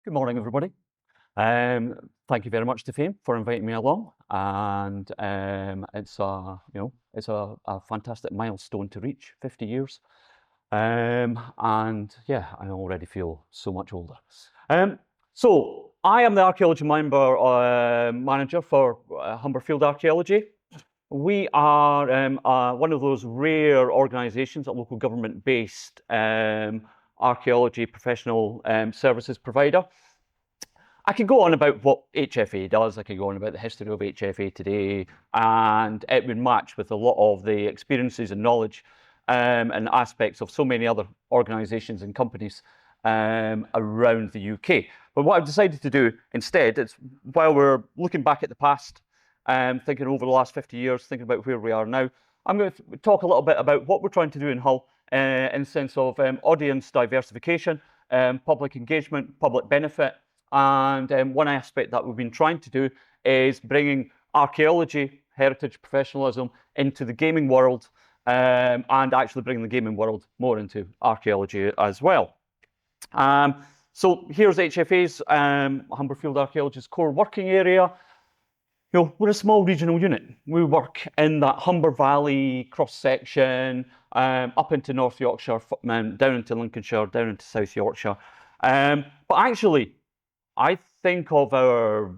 Good morning, everybody. Thank you very much to Fame for inviting me along, and it's a fantastic milestone to reach, 50 years, and yeah, I already feel so much older. So I am the archaeology manager for Humber Field Archaeology. We are one of those rare organisations, a local government-based archaeology professional services provider. I could go on about what HFA does, I could go on about the history of HFA today, and it would match with a lot of the experiences and knowledge and aspects of so many other organisations and companies around the UK. But what I've decided to do instead is, while we're looking back at the past, thinking over the last 50 years, thinking about where we are now, I'm going to talk a little bit about what we're trying to do in Hull in the sense of audience diversification, public engagement, public benefit, and one aspect that we've been trying to do is bringing archaeology, heritage professionalism into the gaming world, and actually bringing the gaming world more into archaeology as well. So here's HFA's, Humberfield Archaeology's core working area. You know, we're a small regional unit. We work in that Humber Valley cross-section, up into North Yorkshire, down into Lincolnshire, down into South Yorkshire. But actually, I think of our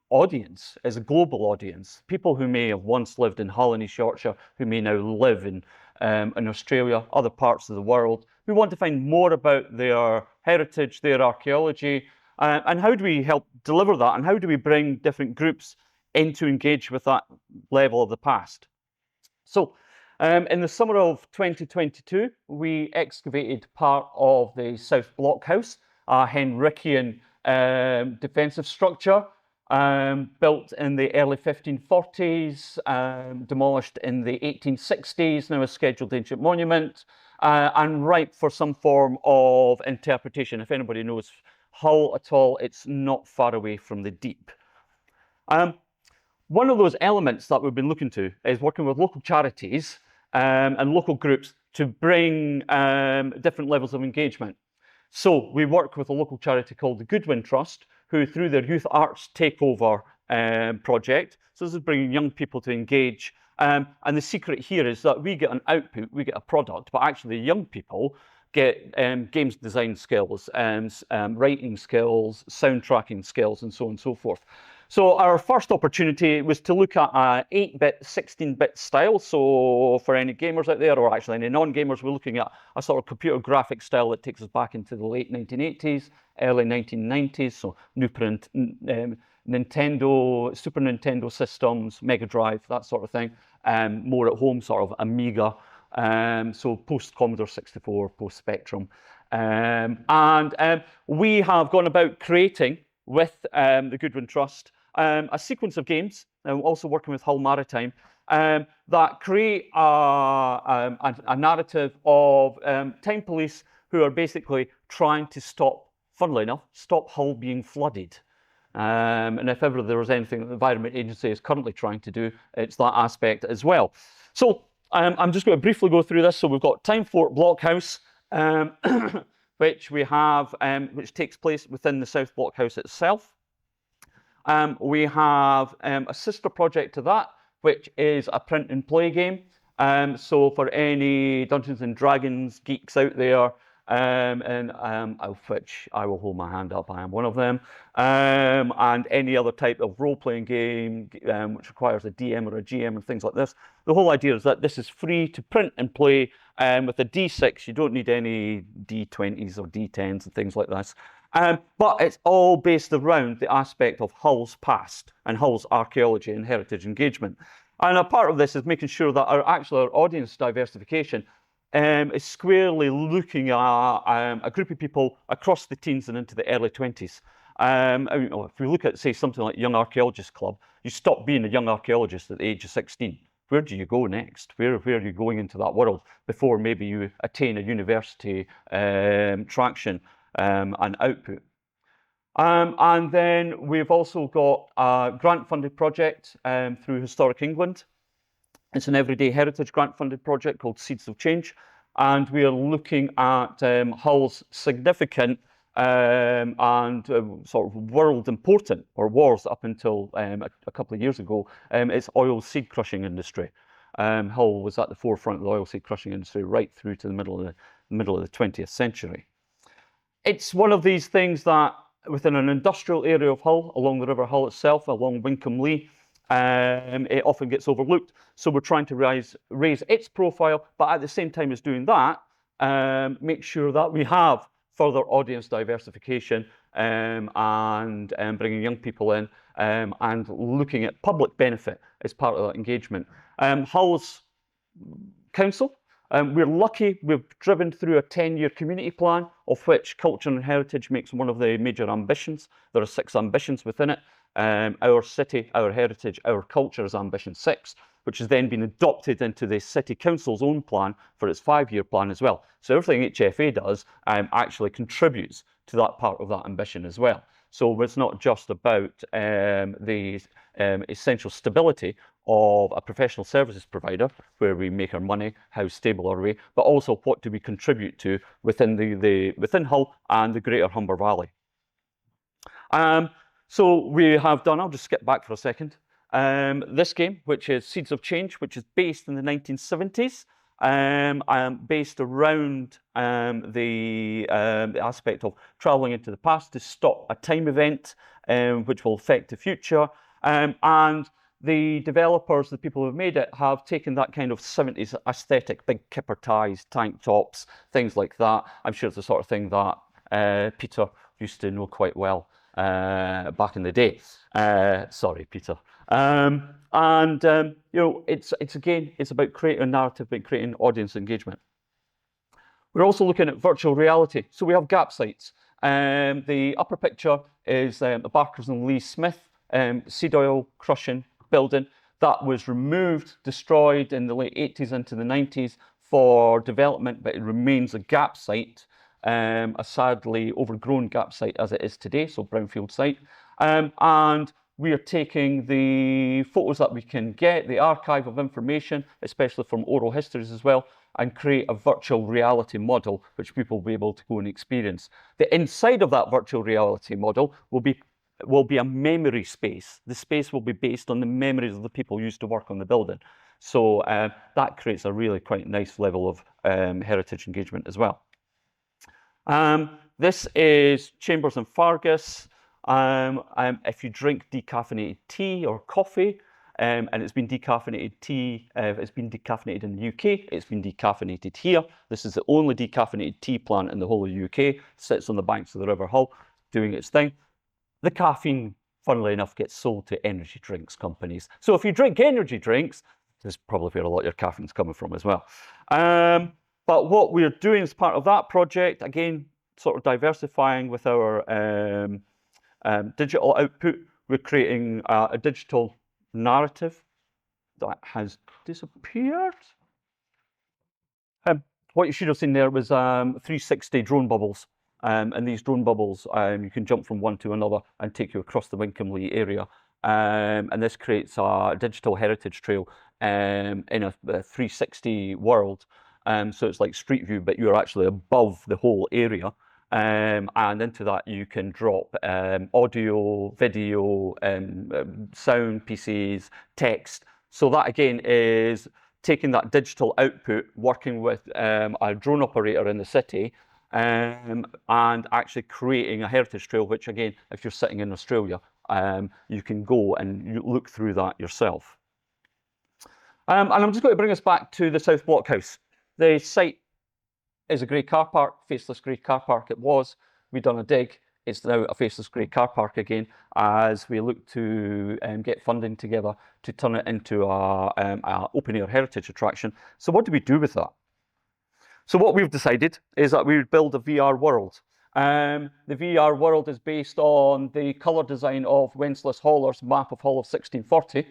audience as a global audience. People who may have once lived in Hull and East Yorkshire, who may now live in Australia, other parts of the world, who want to find more about their heritage, their archaeology, and how do we help deliver that, and how do we bring different groups in to engage with that level of the past. So in the summer of 2022, we excavated part of the South Blockhouse, a Henrician defensive structure built in the early 1540s, demolished in the 1860s, now a scheduled ancient monument, and ripe for some form of interpretation. If anybody knows Hull at all, it's not far away from the deep. One of those elements that we've been looking to is working with local charities and local groups to bring different levels of engagement. So we work with a local charity called the Goodwin Trust, who through their Youth Arts Takeover project, so this is bringing young people to engage, and the secret here is that we get an output, we get a product, but actually young people get games design skills, writing skills, sound tracking skills, and so on and so forth. So our first opportunity was to look at an 8-bit, 16-bit style. So for any gamers out there, or actually any non-gamers, we're looking at a sort of computer graphic style that takes us back into the late 1980s, early 1990s. So Nintendo, Super Nintendo systems, Mega Drive, that sort of thing. More at home, sort of Amiga. So post Commodore 64, post Spectrum. And we have gone about creating with the Goodwin Trust a sequence of games, and also working with Hull Maritime, that create a narrative of time police who are basically trying to stop, funnily enough, stop Hull being flooded. And if ever there was anything that the Environment Agency is currently trying to do, it's that aspect as well. So I'm just going to briefly go through this. So we've got Time Fort Blockhouse, which we have, which takes place within the South Blockhouse itself. We have a sister project to that, which is a print and play game. So for any Dungeons and Dragons geeks out there, of which I will hold my hand up, I am one of them, and any other type of role-playing game which requires a DM or a GM and things like this. The whole idea is that this is free to print and play with a D6. You don't need any D20s or D10s and things like this. But it's all based around the aspect of Hull's past and Hull's archaeology and heritage engagement. And a part of this is making sure that our audience diversification is squarely looking at a group of people across the teens and into the early 20s. If we look at, say, something like Young Archaeologists Club, you stop being a young archaeologist at the age of 16. Where do you go next? Where are you going into that world before maybe you attain a university traction and output? And then we've also got a grant-funded project through Historic England. It's an everyday heritage grant-funded project called Seeds of Change, and we are looking at Hull's significant and sort of world important, or was up until a couple of years ago, it's oil seed crushing industry. Hull was at the forefront of the oil seed crushing industry right through to the middle of the 20th century. It's one of these things that within an industrial area of Hull, along the River Hull itself, along Wincolm Lee, it often gets overlooked. So we're trying to raise its profile, but at the same time as doing that, make sure that we have further audience diversification and bringing young people in and looking at public benefit as part of that engagement. Hull's council, we're lucky we've driven through a 10-year community plan, of which culture and heritage makes one of the major ambitions. There are 6 ambitions within it. Our city, our heritage, our culture is ambition 6, which has then been adopted into the City Council's own plan for its 5-year plan as well. So everything HFA does actually contributes to that part of that ambition as well. So it's not just about the essential stability of a professional services provider, where we make our money, how stable are we, but also what do we contribute to within within Hull and the greater Humber Valley. So we have done, I'll just skip back for a second, this game, which is Seeds of Change, which is based in the 1970s, based around the aspect of traveling into the past to stop a time event which will affect the future. And the developers, the people who have made it, have taken that kind of 70s aesthetic, big kipper ties, tank tops, things like that. I'm sure it's the sort of thing that Peter used to know quite well back in the day. Sorry, Peter. You know, it's again, it's about creating a narrative, about creating audience engagement. We're also looking at virtual reality. So we have gap sites. The upper picture is the Barkers and Lee Smith seed oil crushing building that was removed, destroyed in the late 80s into the 90s for development, but it remains a gap site, a sadly overgrown gap site as it is today, so brownfield site. And we are taking the photos that we can get, the archive of information, especially from oral histories as well, and create a virtual reality model which people will be able to go and experience. The inside of that virtual reality model will be a memory space. The space will be based on the memories of the people who used to work on the building. So that creates a really quite nice level of heritage engagement as well. This is Chambers and Fargus. If you drink decaffeinated tea or coffee, and it's been decaffeinated tea, it's been decaffeinated in the UK, it's been decaffeinated here. This is the only decaffeinated tea plant in the whole of the UK, sits on the banks of the River Hull, doing its thing. The caffeine, funnily enough, gets sold to energy drinks companies. So if you drink energy drinks, there's probably where a lot of your caffeine's coming from as well. But what we're doing as part of that project, again, sort of diversifying with our digital output, we're creating a digital narrative that has disappeared. What you should have seen there was 360 drone bubbles. And these drone bubbles, you can jump from one to another and take you across the Wincolm Lee area. And this creates a digital heritage trail in a 360 world. So it's like Street View, but you're actually above the whole area. And into that you can drop audio, video, sound pieces, text. So that again is taking that digital output, working with a drone operator in the city, and actually creating a heritage trail, which again, if you're sitting in Australia, you can go and you look through that yourself. And I'm just going to bring us back to the South Blockhouse. The site is a grey car park, faceless grey car park it was. We've done a dig. It's now a faceless grey car park again, as we look to get funding together to turn it into a open-air heritage attraction. So what do we do with that? So what we've decided is that we would build a VR world. The VR world is based on the colour design of Wenceslas Holler's map of Hull of 1640,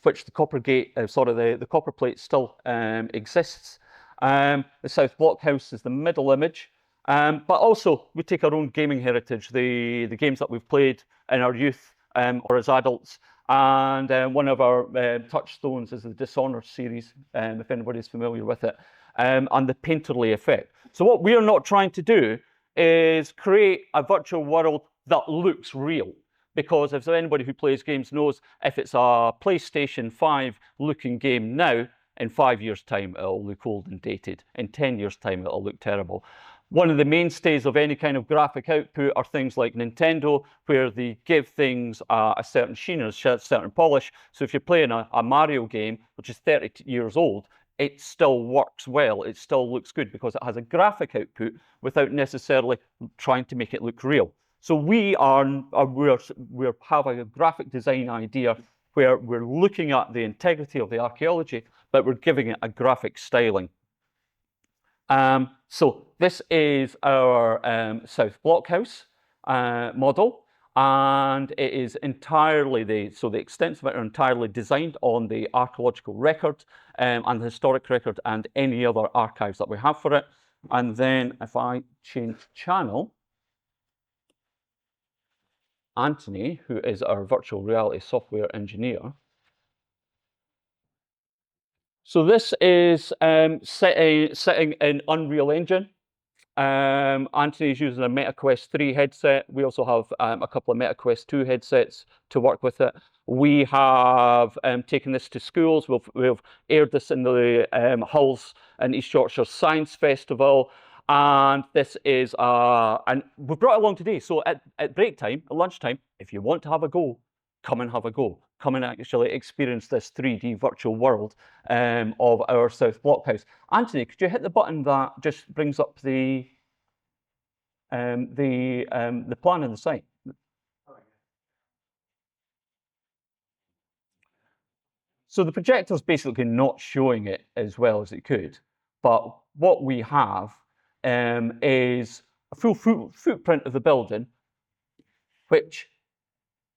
which the copper gate, the copper plate still exists. The South Blockhouse is the middle image, but also we take our own gaming heritage, the games that we've played in our youth or as adults, and one of our touchstones is the Dishonored series, if anybody's familiar with it, and the painterly effect. So what we are not trying to do is create a virtual world that looks real. Because if anybody who plays games knows, if it's a PlayStation 5 looking game now, in 5 years' time, it'll look old and dated. In 10 years' time, it'll look terrible. One of the mainstays of any kind of graphic output are things like Nintendo, where they give things a certain sheen and a certain polish. So if you're playing a Mario game, which is 30 years old, it still works well. It still looks good because it has a graphic output without necessarily trying to make it look real. So we have a graphic design idea where we're looking at the integrity of the archaeology, but we're giving it a graphic styling. So this is our South Blockhouse model, and it is entirely the extents of it are entirely designed on the archaeological record and the historic record and any other archives that we have for it. And then if I change channel, Anthony, who is our virtual reality software engineer. So this is setting in Unreal Engine. Anthony's using a MetaQuest 3 headset. We also have a couple of MetaQuest 2 headsets to work with it. We have taken this to schools. We've aired this in the Hulls and East Yorkshire Science Festival. And this is, and we brought it along today. So at break time, at lunchtime, if you want to have a go, come and have a go. Come and actually experience this 3D virtual world of our South Blockhouse. Anthony, could you hit the button that just brings up the plan and the site? So the projector's basically not showing it as well as it could, but what we have is a full footprint of the building, which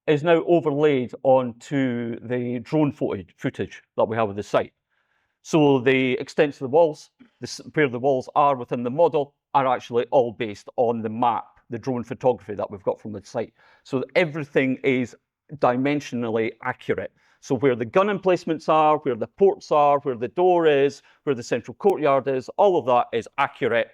is now overlaid onto the drone footage that we have of the site. So the extents of the walls, where the walls are within the model, are actually all based on the map, the drone photography that we've got from the site. So everything is dimensionally accurate. So where the gun emplacements are, where the ports are, where the door is, where the central courtyard is, all of that is accurate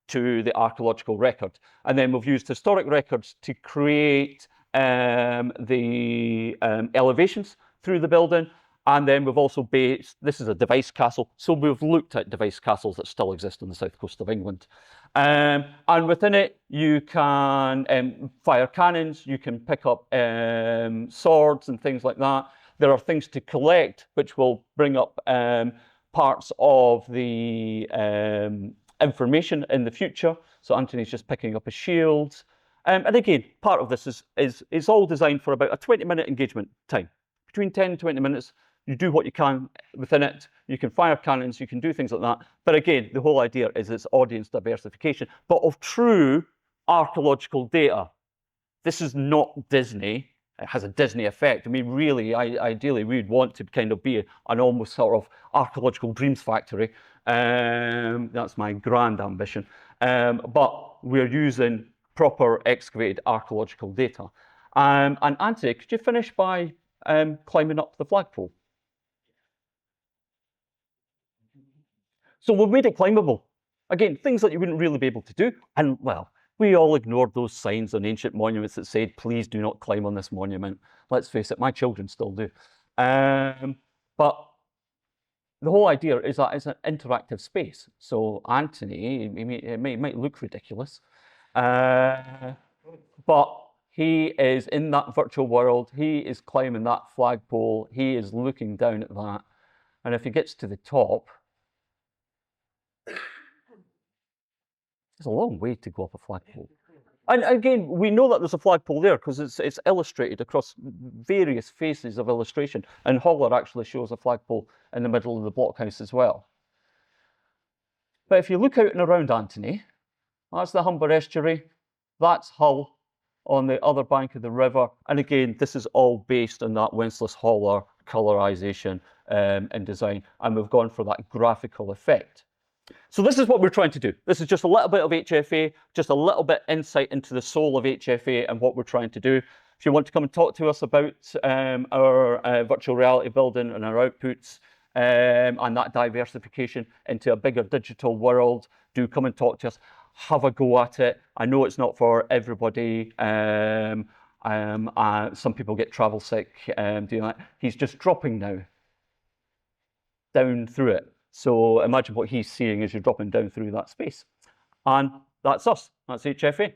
to the archaeological record. And then we've used historic records to create the elevations through the building. And then we've also based, this is a device castle. So we've looked at device castles that still exist on the south coast of England. And within it, you can fire cannons, you can pick up swords and things like that. There are things to collect, which will bring up parts of the information in the future. So Anthony's just picking up a shield. And again, part of this is all designed for about a 20-minute engagement time. Between 10 and 20 minutes, you do what you can within it. You can fire cannons, you can do things like that. But again, the whole idea is it's audience diversification, but of true archaeological data. This is not Disney. It has a Disney effect. I mean, really, ideally, we'd want to kind of be an almost sort of archaeological dreams factory. That's my grand ambition. But we're using proper excavated archaeological data. And Anthony, could you finish by climbing up the flagpole? So we've made it climbable. Again, things that you wouldn't really be able to do. And well, we all ignored those signs on ancient monuments that said, please do not climb on this monument. Let's face it, my children still do. But the whole idea is that it's an interactive space. So Anthony, it might look ridiculous, but he is in that virtual world. He is climbing that flagpole. He is looking down at that. And if he gets to the top, it's a long way to go up a flagpole. And again, we know that there's a flagpole there because it's illustrated across various phases of illustration. And Holler actually shows a flagpole in the middle of the blockhouse as well. But if you look out and around, Anthony, that's the Humber estuary. That's Hull on the other bank of the river. And again, this is all based on that Wenceslas-Holler colorization and design. And we've gone for that graphical effect. So this is what we're trying to do. This is just a little bit of HFA, just a little bit insight into the soul of HFA and what we're trying to do. If you want to come and talk to us about our virtual reality building and our outputs and that diversification into a bigger digital world, do come and talk to us. have a go at it. I know it's not for everybody. Some people get travel sick doing that. He's just dropping now down through it. So imagine what he's seeing as you're dropping down through that space. And that's us. That's HFA.